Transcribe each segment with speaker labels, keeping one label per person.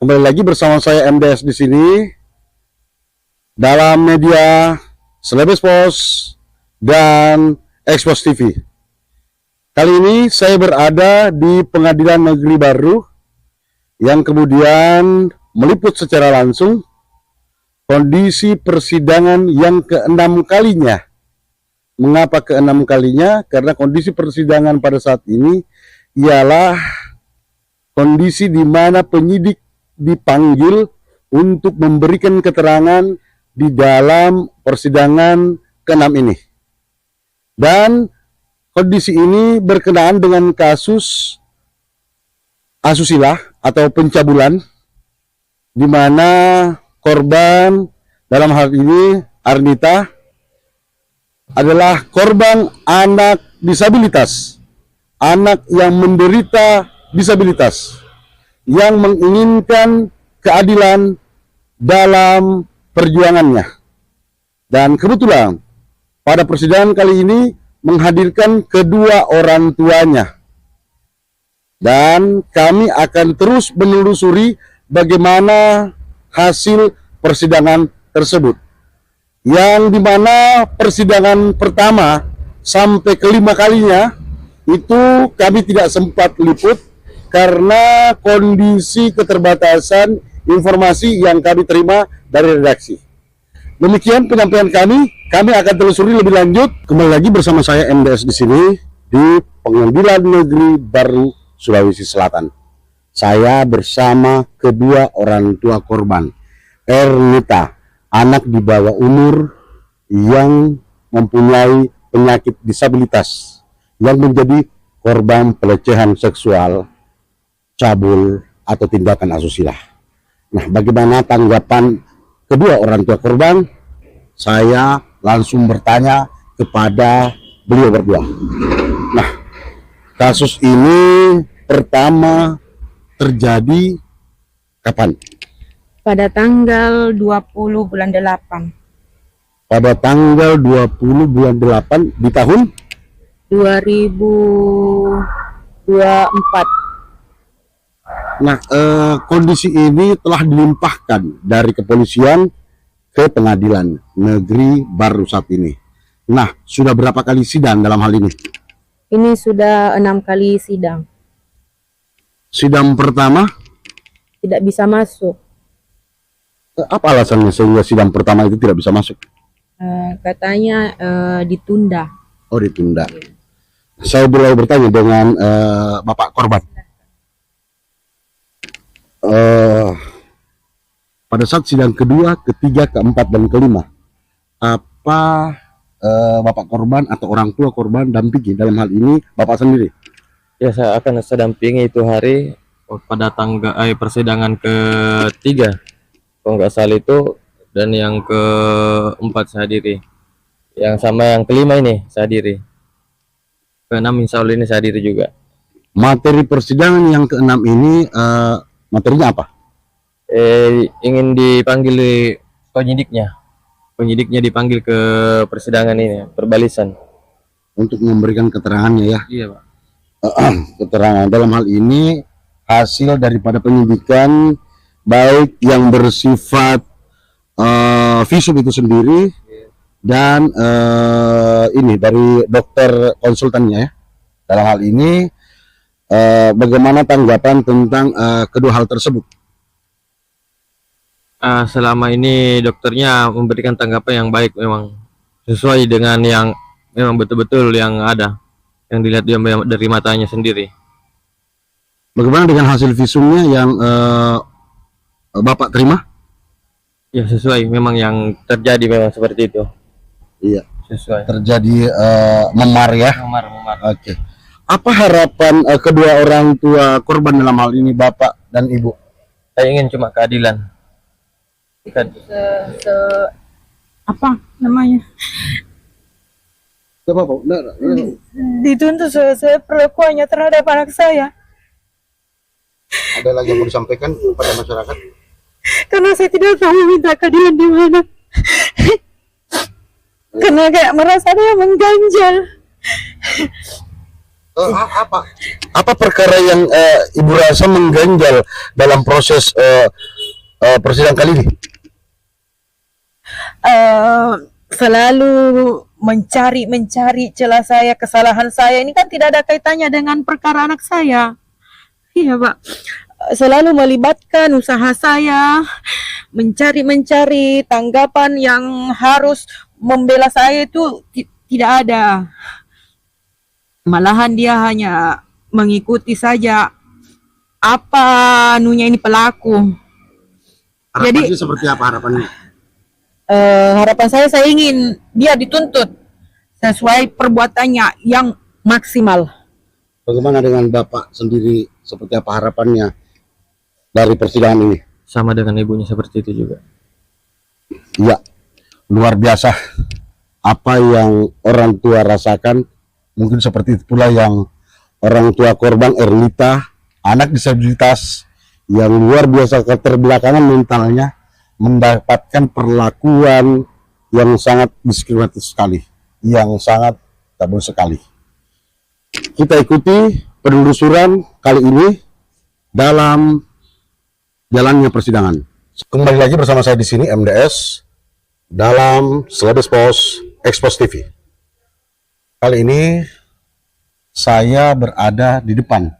Speaker 1: Kembali lagi bersama saya MDS di sini dalam media Selebes Pos dan Expos TV. Kali ini saya berada di Pengadilan Negeri Baru yang kemudian meliput secara langsung kondisi persidangan yang keenam kalinya. Mengapa keenam kalinya? Karena kondisi persidangan pada saat ini ialah kondisi di mana penyidik dipanggil untuk memberikan keterangan di dalam persidangan ke-6 ini. Dan kondisi ini berkenaan dengan kasus asusila atau pencabulan, di mana korban dalam hal ini Arnita adalah korban anak disabilitas, anak yang menderita disabilitas, yang menginginkan keadilan dalam perjuangannya. Dan kebetulan pada persidangan kali ini menghadirkan kedua orang tuanya. Dan kami akan terus menelusuri bagaimana hasil persidangan tersebut. Yang dimana persidangan pertama sampai kelima kalinya itu kami tidak sempat liput karena kondisi keterbatasan informasi yang kami terima dari redaksi. Demikian penyampaian kami akan telusuri lebih lanjut. Kembali lagi bersama saya MDS di sini di Pengadilan Negeri Baru, Sulawesi Selatan. Saya bersama kedua orang tua korban, Ernita, anak di bawah umur yang mempunyai penyakit disabilitas yang menjadi korban pelecehan seksual, cabul, atau tindakan asusila. Nah, bagaimana tanggapan kedua orang tua korban? Saya langsung bertanya kepada beliau berdua. Nah, kasus ini pertama terjadi kapan?
Speaker 2: Pada tanggal 20 bulan 8.
Speaker 1: Pada tanggal 20 bulan 8 di tahun
Speaker 2: 2024.
Speaker 1: Nah, kondisi ini telah dilimpahkan dari kepolisian ke Pengadilan Negeri Baru saat ini. Nah, sudah berapa kali sidang dalam hal ini?
Speaker 2: Ini sudah 6 kali sidang.
Speaker 1: Sidang pertama,
Speaker 2: Tidak bisa masuk.
Speaker 1: apa alasannya sehingga sidang pertama itu tidak bisa masuk?
Speaker 2: Katanya ditunda.
Speaker 1: Oh, ditunda. Saya boleh bertanya dengan Bapak korban. Pada saat sidang kedua, ketiga, keempat, dan kelima, apa Bapak korban atau orang tua korban dampingi dalam hal ini Bapak sendiri?
Speaker 3: Ya, saya akan sedampingi itu hari pada tanggal persidangan ketiga, kalau nggak salah itu, dan yang keempat saya hadiri. Yang sama yang kelima ini saya hadiri. Keenam insya Allah ini saya hadiri juga.
Speaker 1: Materi persidangan yang keenam ini materinya apa?
Speaker 3: Ingin dipanggil penyidiknya. Penyidiknya dipanggil ke persidangan ini, perbalisan.
Speaker 1: Untuk memberikan keterangannya ya.
Speaker 3: Iya, Pak.
Speaker 1: Keterangan dalam hal ini hasil daripada penyidikan baik yang bersifat visum itu sendiri dan ini dari dokter konsultannya ya. Dalam hal ini bagaimana tanggapan tentang kedua hal tersebut?
Speaker 3: Selama ini dokternya memberikan tanggapan yang baik, memang sesuai dengan yang memang betul-betul yang ada, yang dilihat dia dari matanya sendiri.
Speaker 1: Bagaimana dengan hasil visumnya yang Bapak terima?
Speaker 3: Ya, sesuai, memang yang terjadi memang seperti itu.
Speaker 1: Iya,
Speaker 3: Sesuai.
Speaker 1: terjadi memar ya.
Speaker 3: Memar.
Speaker 1: Oke. Apa harapan kedua orang tua korban dalam hal ini, Bapak dan Ibu?
Speaker 3: Saya ingin cuma keadilan.
Speaker 2: Apa namanya?
Speaker 1: Tidak apa-apa.
Speaker 2: Dituntut sesuai perlakuannya terhadap anak saya.
Speaker 1: Ada lagi yang mau disampaikan kepada masyarakat?
Speaker 2: Karena saya tidak tahu minta keadilan di mana. Karena kayak merasa dia mengganjal.
Speaker 1: Apa perkara yang Ibu rasa mengganjal dalam proses persidangan kali ini?
Speaker 2: Selalu mencari celah saya, kesalahan saya. Ini kan tidak ada kaitannya dengan perkara anak saya. Iya, Pak. Selalu melibatkan usaha saya, mencari tanggapan yang harus membela saya itu tidak ada. Malahan dia hanya mengikuti saja apa anunya ini pelaku.
Speaker 1: Harapannya seperti apa harapannya?
Speaker 2: Harapan saya ingin dia dituntut sesuai perbuatannya yang maksimal.
Speaker 1: Bagaimana dengan Bapak sendiri, seperti apa harapannya dari persidangan ini?
Speaker 3: Sama dengan ibunya seperti itu juga.
Speaker 1: Ya, luar biasa. Apa yang orang tua rasakan, mungkin seperti itu pula yang orang tua korban Ernita, anak disabilitas yang luar biasa keterbelakangan mentalnya, mendapatkan perlakuan yang sangat diskriminatif sekali, yang sangat tabur sekali. Kita ikuti penelusuran kali ini dalam jalannya persidangan. Kembali lagi bersama saya di sini MDS dalam Selebes Pos Expos TV. Kali ini saya berada di depan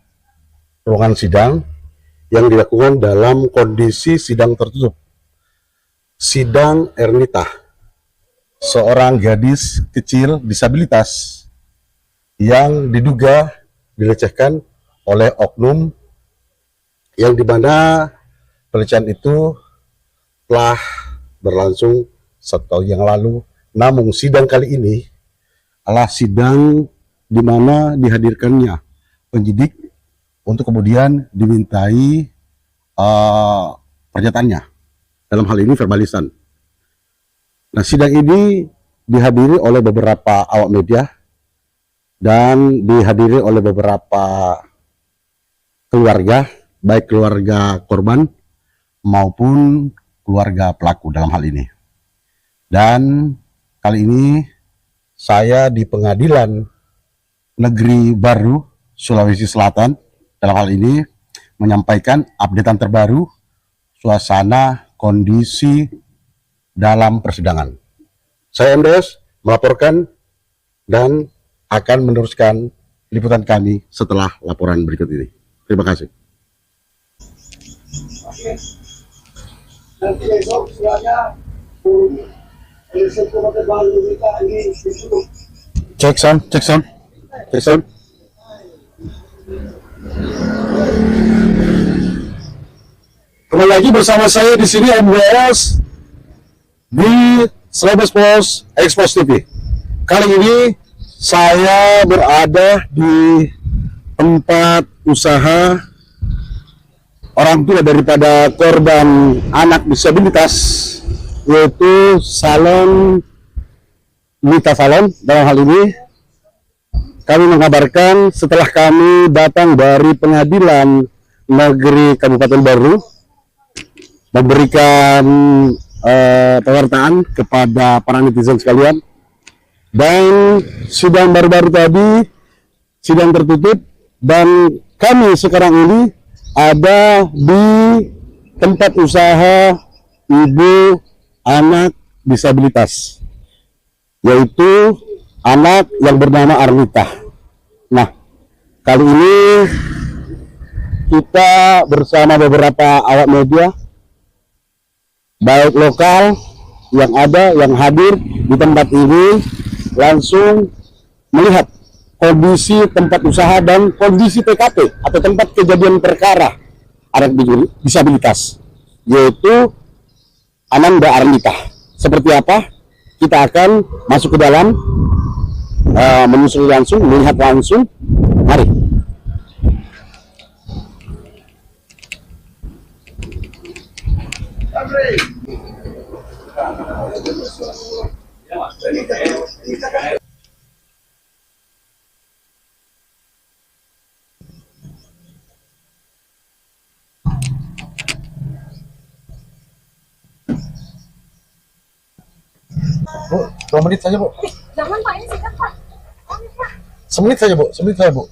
Speaker 1: ruangan sidang yang dilakukan dalam kondisi sidang tertutup. Sidang Ernita, seorang gadis kecil disabilitas yang diduga dilecehkan oleh oknum yang dimana pelecehan itu telah berlangsung 1 tahun yang lalu. Namun sidang kali ini adalah sidang di mana dihadirkannya penyidik untuk kemudian dimintai pernyataannya. Dalam hal ini verbalisan. Nah, sidang ini dihadiri oleh beberapa awak media dan dihadiri oleh beberapa keluarga, baik keluarga korban maupun keluarga pelaku dalam hal ini. Dan kali ini saya di Pengadilan Negeri Baru Sulawesi Selatan dalam hal ini menyampaikan updatean terbaru suasana kondisi dalam persidangan. Saya MDS melaporkan dan akan meneruskan liputan kami setelah laporan berikut ini. Terima kasih. Nanti besok silahkan cek sound. Kembali lagi bersama saya di sini MWS di Selebes Pos Expos TV. Kali ini saya berada di tempat usaha orang tua daripada korban anak disabilitas, yaitu Salon Mita Salon. Dalam hal ini kami mengabarkan setelah kami datang dari Pengadilan Negeri Kabupaten Baru memberikan pewartaan kepada para netizen sekalian, dan sidang baru-baru tadi sidang tertutup, dan kami sekarang ini ada di tempat usaha ibu anak disabilitas, yaitu anak yang bernama Arnita. Nah, kali ini kita bersama beberapa awak media baik lokal yang ada, yang hadir di tempat ini, langsung melihat kondisi tempat usaha dan kondisi TKP atau tempat kejadian perkara anak disabilitas, yaitu Ananda Arnita. Seperti apa? Kita akan masuk ke dalam, menyusuri langsung, melihat langsung. Mari. Bu, 2 menit saja, Bu.
Speaker 2: Jangan Pak, ini singkat Pak.
Speaker 1: Semenit saja, Bu. Semenit saja, Bu.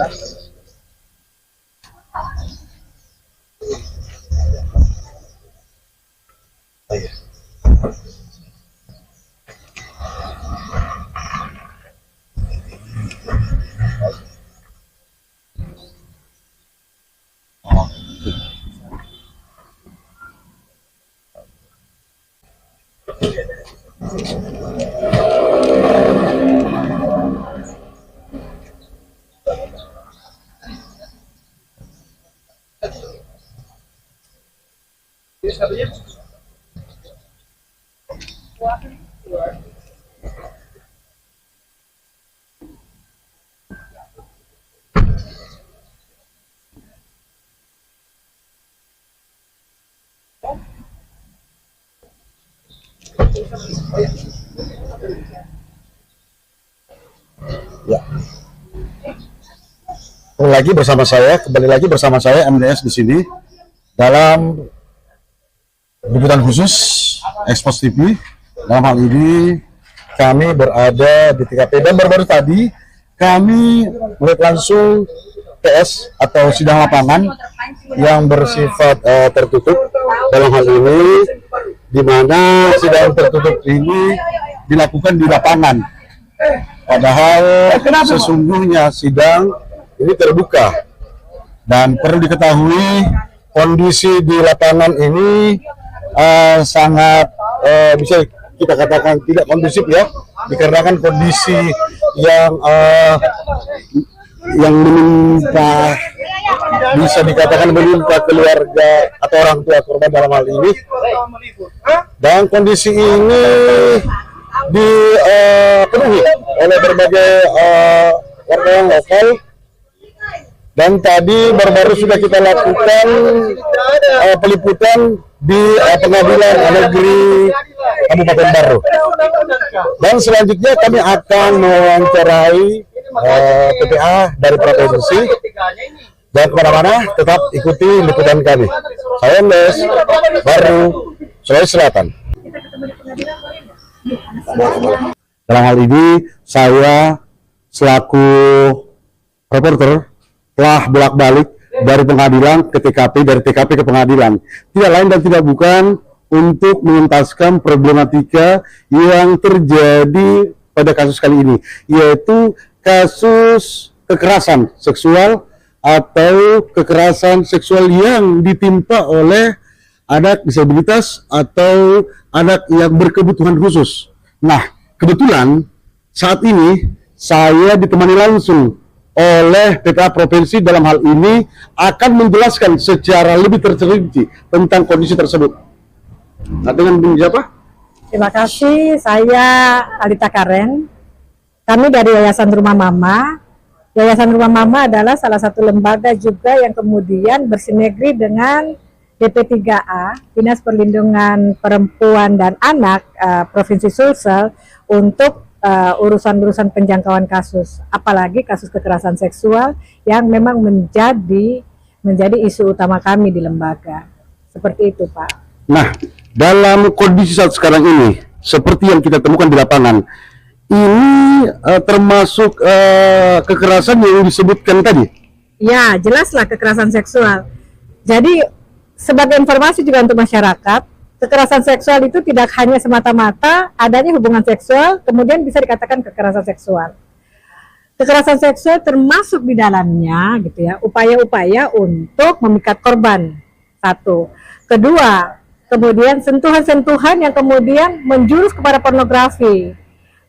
Speaker 1: Ya. Kembali lagi bersama saya MDS di sini dalam liputan khusus Expos TV. Dalam hal ini kami berada di TKP dan baru-baru tadi kami melihat langsung PS atau sidang lapangan yang bersifat tertutup. Dalam hal ini di mana sidang tertutup ini dilakukan di lapangan. Padahal sesungguhnya sidang ini terbuka, dan perlu diketahui kondisi di lapangan ini sangat bisa kita katakan tidak kondusif ya, dikarenakan kondisi yang menimpa, bisa dikatakan menimpa keluarga atau orang tua korban dalam hal ini, dan kondisi ini dipenuhi oleh berbagai warga yang lokal. Dan tadi baru-baru sudah kita lakukan peliputan di Pengadilan Negeri Kabupaten Baru. Dan selanjutnya kami akan mewawancarai PPA dari provinsi. Dan kemana-mana tetap ikuti liputan kami. Saya Mes, Baru, Sulawesi Selatan. Dalam hal ini saya selaku reporter telah bolak-balik dari pengadilan ke TKP, dari TKP ke pengadilan. Tidak lain dan tidak bukan untuk menuntaskan problematika yang terjadi pada kasus kali ini, yaitu kasus kekerasan seksual atau kekerasan seksual yang ditimpa oleh anak disabilitas atau anak yang berkebutuhan khusus. Nah, kebetulan saat ini saya ditemani langsung oleh PPA Provinsi, dalam hal ini akan menjelaskan secara lebih terperinci tentang kondisi tersebut. Nah, dengan siapa?
Speaker 2: Terima kasih, saya Alita Karen. Kami dari Yayasan Rumah Mama. Yayasan Rumah Mama adalah salah satu lembaga juga yang kemudian bersinergi dengan DP3A, Dinas Perlindungan Perempuan dan Anak Provinsi Sulsel, untuk urusan-urusan penjangkauan kasus, apalagi kasus kekerasan seksual yang memang menjadi isu utama kami di lembaga. Seperti itu, Pak.
Speaker 1: Nah, dalam kondisi saat sekarang ini, seperti yang kita temukan di lapangan, ini termasuk kekerasan yang disebutkan tadi?
Speaker 2: Ya, jelaslah kekerasan seksual. Jadi, sebagai informasi juga untuk masyarakat, kekerasan seksual itu tidak hanya semata-mata adanya hubungan seksual, kemudian bisa dikatakan kekerasan seksual. Kekerasan seksual termasuk di dalamnya, gitu ya, upaya-upaya untuk memikat korban. Satu. Kedua, kemudian sentuhan-sentuhan yang kemudian menjurus kepada pornografi.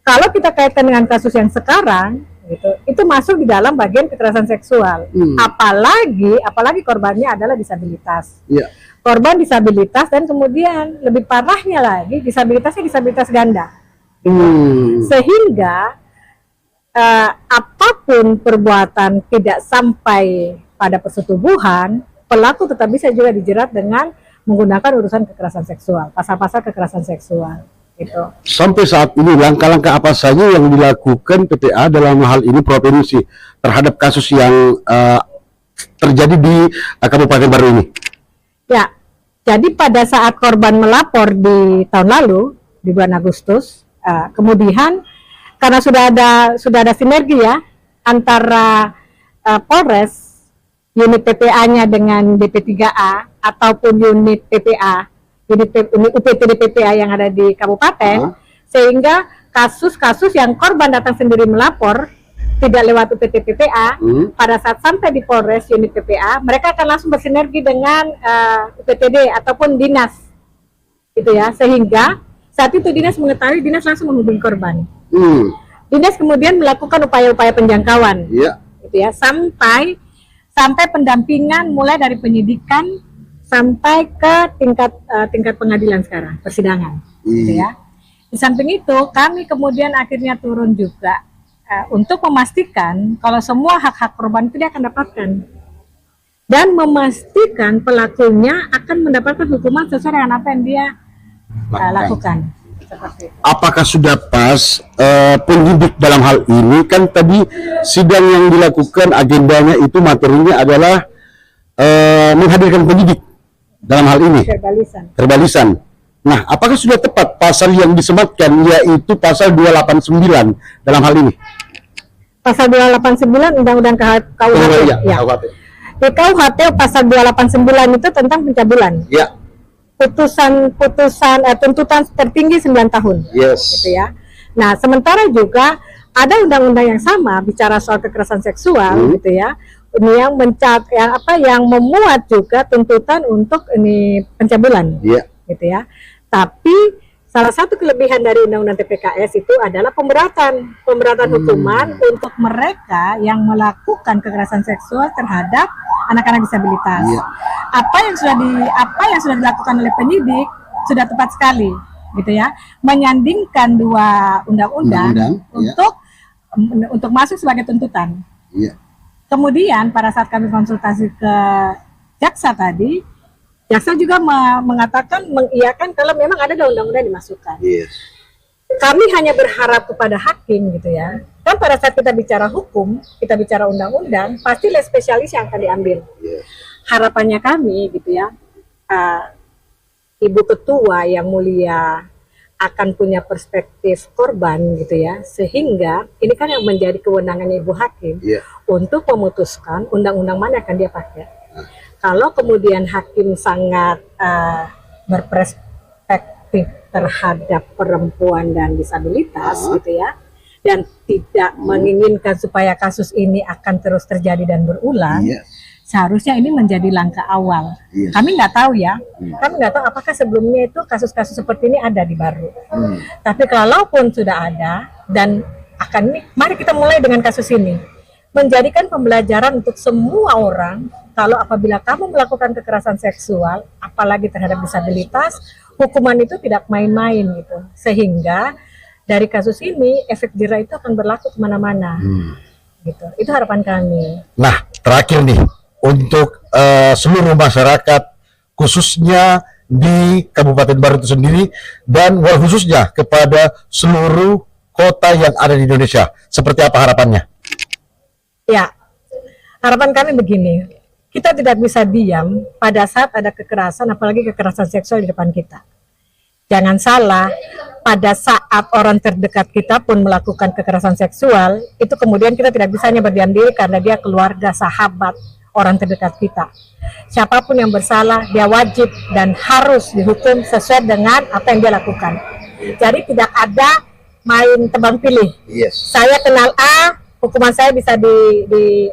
Speaker 2: Kalau kita kaitkan dengan kasus yang sekarang, gitu, itu masuk di dalam bagian kekerasan seksual. Apalagi korbannya adalah disabilitas.
Speaker 1: Iya.
Speaker 2: Korban disabilitas, dan kemudian lebih parahnya lagi disabilitasnya disabilitas ganda. Sehingga apapun perbuatan tidak sampai pada persetubuhan, pelaku tetap bisa juga dijerat dengan menggunakan urusan kekerasan seksual, pasal-pasal kekerasan seksual. Gitu.
Speaker 1: Sampai saat ini langkah-langkah apa saja yang dilakukan PPA dalam hal ini provinsi terhadap kasus yang terjadi di Kabupaten Baru ini?
Speaker 2: Ya, jadi pada saat korban melapor di tahun lalu di bulan Agustus, kemudian karena sudah ada sinergi ya antara Polres, unit PPA-nya dengan DP3A ataupun unit PPA, unit UPTD PPA yang ada di kabupaten, sehingga kasus-kasus yang korban datang sendiri melapor tidak lewat UPT PPA, pada saat sampai di Polres unit PPA, mereka akan langsung bersinergi dengan UPTD ataupun dinas, gitu ya, sehingga saat itu dinas mengetahui, dinas langsung menghubungi korban. Dinas kemudian melakukan upaya-upaya penjangkauan, gitu ya, sampai pendampingan mulai dari penyidikan sampai ke tingkat pengadilan sekarang, persidangan, gitu ya. Di samping itu, kami kemudian akhirnya turun juga untuk memastikan kalau semua hak-hak korban itu dia akan dapatkan dan memastikan pelakunya akan mendapatkan hukuman sesuai dengan apa yang dia lakukan. Seperti itu.
Speaker 1: Apakah sudah pas penyidik dalam hal ini? Kan tadi sidang yang dilakukan agendanya itu materinya adalah menghadirkan penyidik dalam hal ini. Verbalisan. Nah, apakah sudah tepat pasal yang disematkan, yaitu pasal 289 dalam hal ini?
Speaker 2: Pasal 289 Undang-Undang KUHP. Ya. Di KUHP pasal 289 itu tentang pencabulan. Ya. Tuntutan tertinggi 9 tahun. Gitu ya. Nah, sementara juga ada undang-undang yang sama bicara soal kekerasan seksual, gitu ya. Ini yang memuat juga tuntutan untuk ini pencabulan. Gitu ya. Tapi salah satu kelebihan dari Undang-Undang TPKS itu adalah pemberatan hukuman untuk mereka yang melakukan kekerasan seksual terhadap anak-anak disabilitas. Apa yang sudah dilakukan oleh penyidik sudah tepat sekali, gitu ya, menyandingkan dua undang-undang untuk masuk sebagai tuntutan. Kemudian pada saat kami konsultasi ke jaksa tadi, jaksa juga mengatakan, mengiyakan kalau memang ada undang-undang dimasukkan. Kami hanya berharap kepada hakim, gitu ya. Kan pada saat kita bicara hukum, kita bicara undang-undang, pasti spesialis yang akan diambil. Harapannya kami, gitu ya, Ibu Ketua yang mulia akan punya perspektif korban, gitu ya, sehingga ini kan yang menjadi kewenangannya Ibu Hakim untuk memutuskan undang-undang mana akan dia pakai. Kalau kemudian hakim sangat berperspektif terhadap perempuan dan disabilitas, gitu ya, dan tidak menginginkan supaya kasus ini akan terus terjadi dan berulang, seharusnya ini menjadi langkah awal. Kami nggak tahu ya, kami nggak tahu apakah sebelumnya itu kasus-kasus seperti ini ada di Baru. Tapi kalaupun sudah ada dan mari kita mulai dengan kasus ini, menjadikan pembelajaran untuk semua orang. Kalau apabila kamu melakukan kekerasan seksual, apalagi terhadap disabilitas, hukuman itu tidak main-main, gitu. Sehingga dari kasus ini efek jera itu akan berlaku kemana-mana, gitu. Itu harapan kami.
Speaker 1: Nah, terakhir nih untuk seluruh masyarakat, khususnya di Kabupaten Baru itu sendiri dan khususnya kepada seluruh kota yang ada di Indonesia, seperti apa harapannya?
Speaker 2: Ya, harapan kami begini. Kita tidak bisa diam pada saat ada kekerasan, apalagi kekerasan seksual di depan kita. Jangan salah, pada saat orang terdekat kita pun melakukan kekerasan seksual, itu kemudian kita tidak bisa hanya berdiam diri karena dia keluarga, sahabat, orang terdekat kita. Siapapun yang bersalah, dia wajib dan harus dihukum sesuai dengan apa yang dia lakukan. Jadi tidak ada main tebang pilih. Saya kenal A, hukuman saya bisa di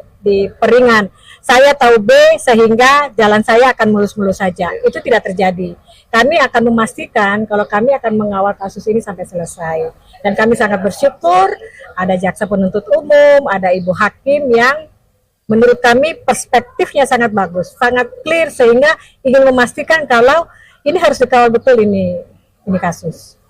Speaker 2: peringan. Saya tahu B sehingga jalan saya akan mulus-mulus saja. Itu tidak terjadi. Kami akan memastikan kalau kami akan mengawal kasus ini sampai selesai. Dan kami sangat bersyukur ada jaksa penuntut umum, ada Ibu Hakim yang menurut kami perspektifnya sangat bagus, sangat clear, sehingga ingin memastikan kalau ini harus dikawal betul ini kasus.